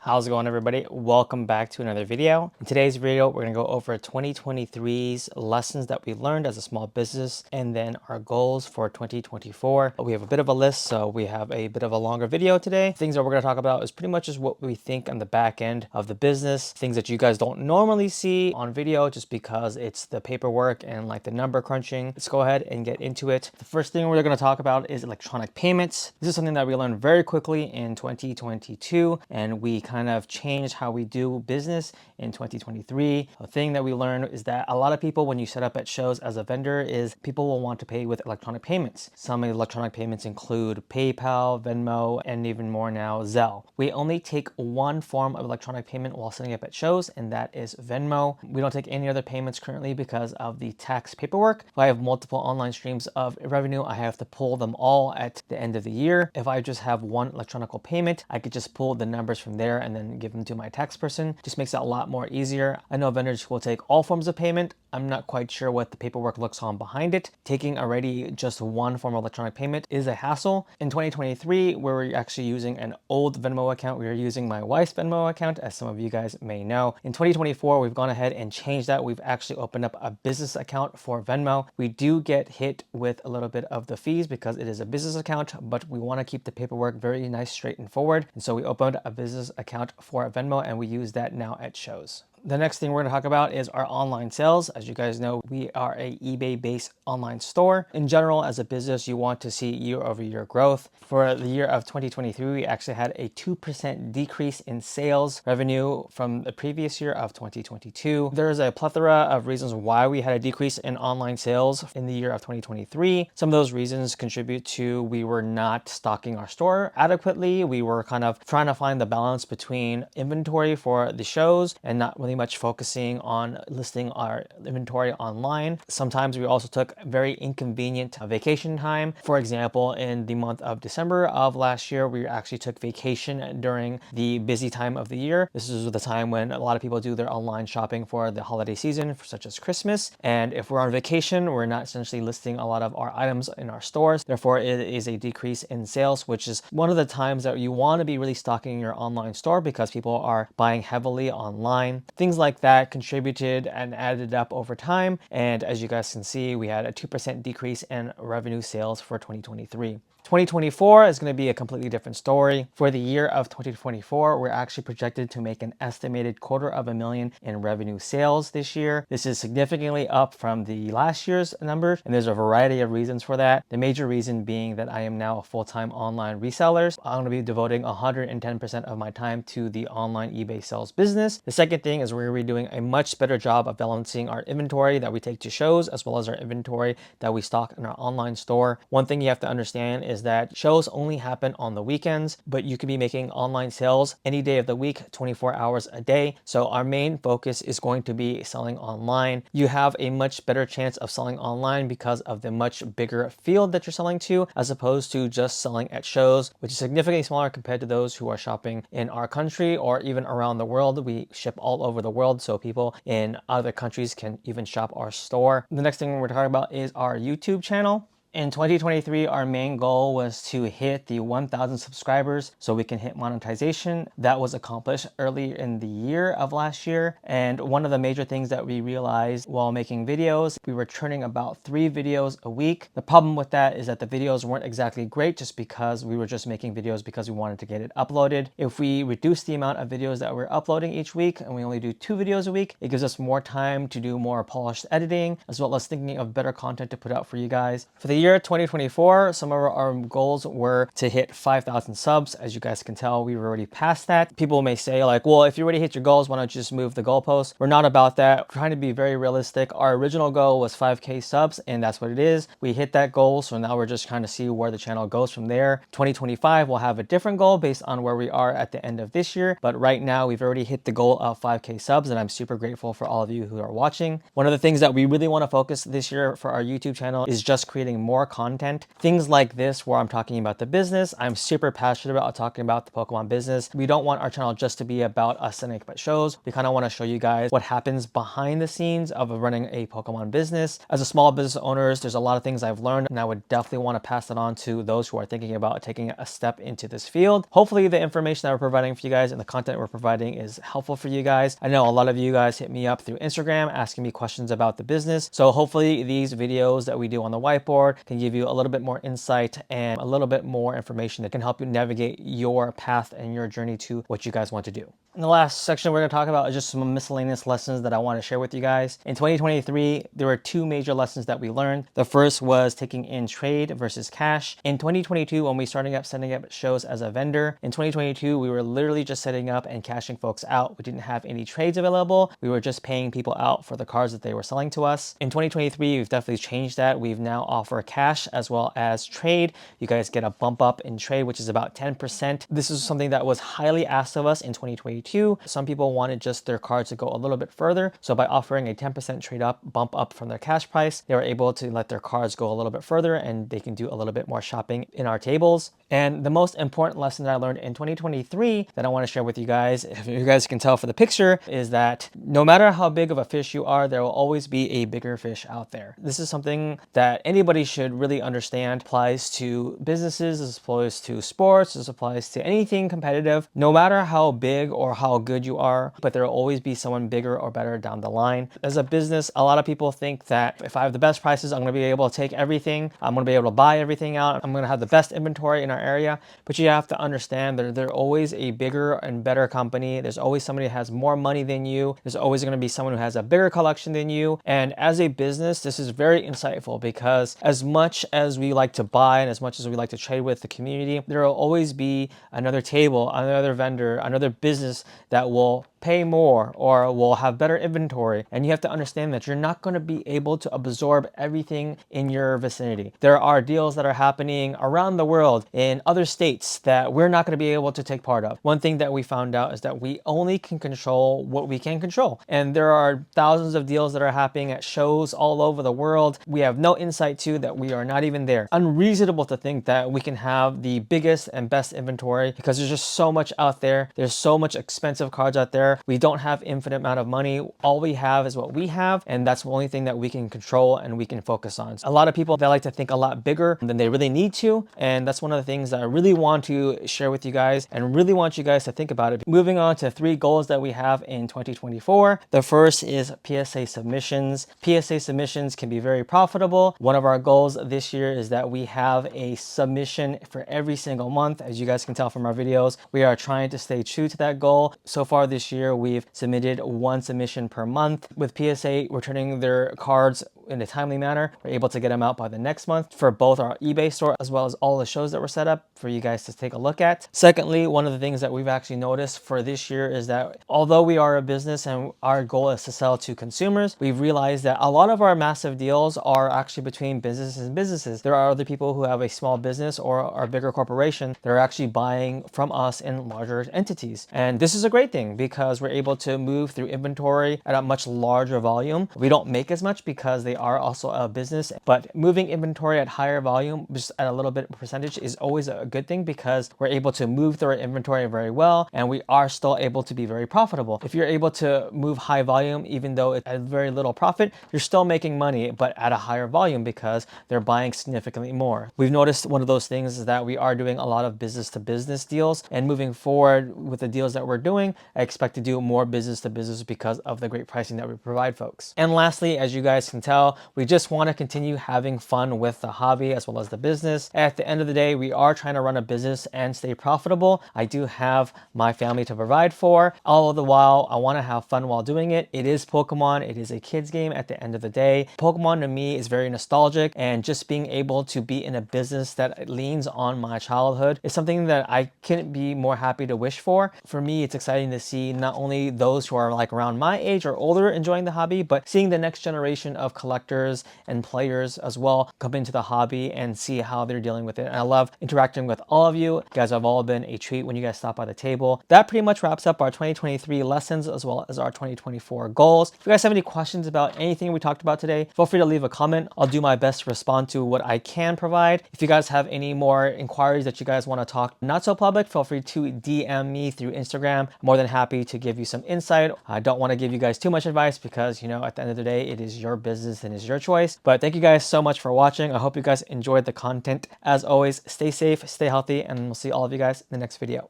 How's it going, everybody? Welcome back to another video. In today's video, we're going to go over 2023's lessons that we learned as a small business and then our goals for 2024. We have a bit of a list, so we have a bit of a longer video today. Things that we're going to talk about is pretty much just what we think on the back end of the business, things that you guys don't normally see on video just because it's the paperwork and like the number crunching. Let's go ahead and get into it. The first thing we're going to talk about is electronic payments. This is something that we learned very quickly in 2022, and we kind of changed how we do business in 2023. A thing that we learned is that a lot of people, when you set up at shows as a vendor, is people will want to pay with electronic payments. Some electronic payments include PayPal, Venmo, and even more now, Zelle. We only take one form of electronic payment while setting up at shows, and that is Venmo. We don't take any other payments currently because of the tax paperwork. If I have multiple online streams of revenue, I have to pull them all at the end of the year. If I just have one electronic payment, I could just pull the numbers from there and then give them to my tax person. Just makes it a lot more easier. I know vendors will take all forms of payment. I'm not quite sure what the paperwork looks on behind it. Taking already just one form of electronic payment is a hassle. In 2023, we were actually using an old Venmo account. We were using my wife's Venmo account, as some of you guys may know. In 2024, we've gone ahead and changed that. We've actually opened up a business account for Venmo. We do get hit with a little bit of the fees because it is a business account, but we want to keep the paperwork very nice, straight and forward. And so we opened a business account for Venmo, and we use that now at shows. The next thing we're going to talk about is our online sales. As you guys know, we are a eBay-based online store. In general, as a business, you want to see year-over-year growth. For the year of 2023, we actually had a 2% decrease in sales revenue from the previous year of 2022. There's a plethora of reasons why we had a decrease in online sales in the year of 2023. Some of those reasons contribute to we were not stocking our store adequately. We were kind of trying to find the balance between inventory for the shows and not really much focusing on listing our inventory online. Sometimes we also took very inconvenient vacation time. For example, in the month of December of last year, we actually took vacation during the busy time of the year. This is the time when a lot of people do their online shopping for the holiday season, such as Christmas. And if we're on vacation, we're not essentially listing a lot of our items in our stores. Therefore, it is a decrease in sales, which is one of the times that you want to be really stocking your online store because people are buying heavily online. Things like that contributed and added up over time. And as you guys can see, we had a 2% decrease in revenue sales for 2023. 2024 is going to be a completely different story. For the year of 2024, we're actually projected to make an estimated $250,000 in revenue sales this year. This is significantly up from the last year's numbers, and there's a variety of reasons for that. The major reason being that I am now a full-time online reseller. I'm going to be devoting 110% of my time to the online eBay sales business. The second thing is we're going to be doing a much better job of balancing our inventory that we take to shows as well as our inventory that we stock in our online store. One thing you have to understand is that shows only happen on the weekends, but you could be making online sales any day of the week, 24 hours a day. So our main focus is going to be selling online. You have a much better chance of selling online because of the much bigger field that you're selling to, as opposed to just selling at shows, which is significantly smaller compared to those who are shopping in our country or even around the world. We ship all over the world, so people in other countries can even shop our store. The next thing we're talking about is our YouTube channel. In 2023, our main goal was to hit the 1,000 subscribers so we can hit monetization. That was accomplished early in the year of last year. And one of the major things that we realized while making videos, we were churning about 3 videos a week. The problem with that is that the videos weren't exactly great just because we were just making videos because we wanted to get it uploaded. If we reduce the amount of videos that we're uploading each week and we only do 2 videos a week, it gives us more time to do more polished editing as well as thinking of better content to put out for you guys. For the year 2024, some of our goals were to hit 5,000 subs. As you guys can tell, we were already past that. People may say like, well, if you already hit your goals, why don't you just move the goalposts? We're not about that. We're trying to be very realistic. Our original goal was 5K subs, and that's what it is. We hit that goal, so now we're just trying to see where the channel goes from there. 2025, we'll have a different goal based on where we are at the end of this year, but right now we've already hit the goal of 5K subs, and I'm super grateful for all of you who are watching. One of the things that we really want to focus this year for our YouTube channel is just creating more content. Things like this where I'm talking about the business. I'm super passionate about talking about the Pokemon business. We don't want our channel just to be about us setting up shows. We kind of want to show you guys what happens behind the scenes of running a Pokemon business. As a small business owners, there's a lot of things I've learned, and I would definitely want to pass it on to those who are thinking about taking a step into this field. Hopefully the information that we're providing for you guys and the content we're providing is helpful for you guys. I know a lot of you guys hit me up through Instagram asking me questions about the business. So hopefully these videos that we do on the whiteboard can give you a little bit more insight and a little bit more information that can help you navigate your path and your journey to what you guys want to do. In the last section we're going to talk about is just some miscellaneous lessons that I want to share with you guys. In 2023, there were two major lessons that we learned. The first was taking in trade versus cash. In 2022, when we started up setting up shows as a vendor, in 2022, we were literally just setting up and cashing folks out. We didn't have any trades available. We were just paying people out for the cards that they were selling to us. In 2023, we've definitely changed that. We've now offer cash as well as trade. You guys get a bump up in trade, which is about 10%. This is something that was highly asked of us in 2022. Some people wanted just their cards to go a little bit further. So by offering a 10% trade up, bump up from their cash price, they were able to let their cards go a little bit further and they can do a little bit more shopping in our tables. And the most important lesson that I learned in 2023 that I want to share with you guys, if you guys can tell for the picture, is that no matter how big of a fish you are, there will always be a bigger fish out there. This is something that anybody should really understand. It applies to businesses, it applies to sports, it applies to anything competitive. No matter how big or how good you are, but there will always be someone bigger or better down the line. As a business, a lot of people think that if I have the best prices, I'm going to be able to take everything. I'm going to be able to buy everything out. I'm going to have the best inventory in our area. But you have to understand that there's always a bigger and better company. There's always somebody who has more money than you. There's always going to be someone who has a bigger collection than you. And as a business, this is very insightful because as much as we like to buy and as much as we like to trade with the community, there will always be another table, another vendor, another business that will pay more or will have better inventory. And you have to understand that you're not going to be able to absorb everything in your vicinity. There are deals that are happening around the world in other states that we're not going to be able to take part of. One thing that we found out is that we only can control what we can control. And there are thousands of deals that are happening at shows all over the world. We have no insight to that. We are not even there. Unreasonable to think that we can have the biggest and best inventory because there's just so much out there. There's so much expensive cards out there. We don't have infinite amount of money. All we have is what we have, and that's the only thing that we can control and we can focus on. A lot of people, they like to think a lot bigger than they really need to, and that's one of the things that I really want to share with you guys and really want you guys to think about it. Moving on to 3 goals that we have in 2024. The first is PSA submissions. PSA submissions can be very profitable. One of our goals this year is that we have a submission for every single month. As you guys can tell from our videos, we are trying to stay true to that goal. So far this year, we've submitted 1 submission per month. With PSA returning their cards in a timely manner, we're able to get them out by the next month for both our eBay store as well as all the shows that were set up for you guys to take a look at. Secondly, one of the things that we've actually noticed for this year is that although we are a business and our goal is to sell to consumers, we've realized that a lot of our massive deals are actually between businesses and businesses. There are other people who have a small business or a bigger corporation that are actually buying from us in larger entities. And this is a great thing because we're able to move through inventory at a much larger volume. We don't make as much because they are also a business, but moving inventory at higher volume, just at a little bit percentage, is always a good thing because we're able to move through our inventory very well and we are still able to be very profitable. If you're able to move high volume, even though it's at very little profit, you're still making money, but at a higher volume because they're buying significantly more. We've noticed one of those things is that we are doing a lot of business to business deals, and moving forward with the deals that we're doing, I expect to do more business to business because of the great pricing that we provide folks. And lastly, as you guys can tell, we just want to continue having fun with the hobby as well as the business. At the end of the day, we are trying to run a business and stay profitable. I do have my family to provide for. All the while, I want to have fun while doing it. It is Pokemon. It is a kid's game at the end of the day. Pokemon to me is very nostalgic, and just being able to be in a business that leans on my childhood is something that I couldn't be more happy to wish for. For me, it's exciting to see not not only those who are like around my age or older enjoying the hobby, but seeing the next generation of collectors and players as well come into the hobby and see how they're dealing with it. And I love interacting with all of you. You guys have all been a treat when you guys stop by the table. That pretty much wraps up our 2023 lessons as well as our 2024 goals. If you guys have any questions about anything we talked about today, feel free to leave a comment. I'll do my best to respond to what I can provide. If you guys have any more inquiries that you guys want to talk not so public, feel free to DM me through Instagram. I'm more than happy to give you some insight. I don't want to give you guys too much advice because, you know, at the end of the day, it is your business and it's your choice. But thank you guys so much for watching. I hope you guys enjoyed the content. As always, stay safe, stay healthy, and we'll see all of you guys in the next video.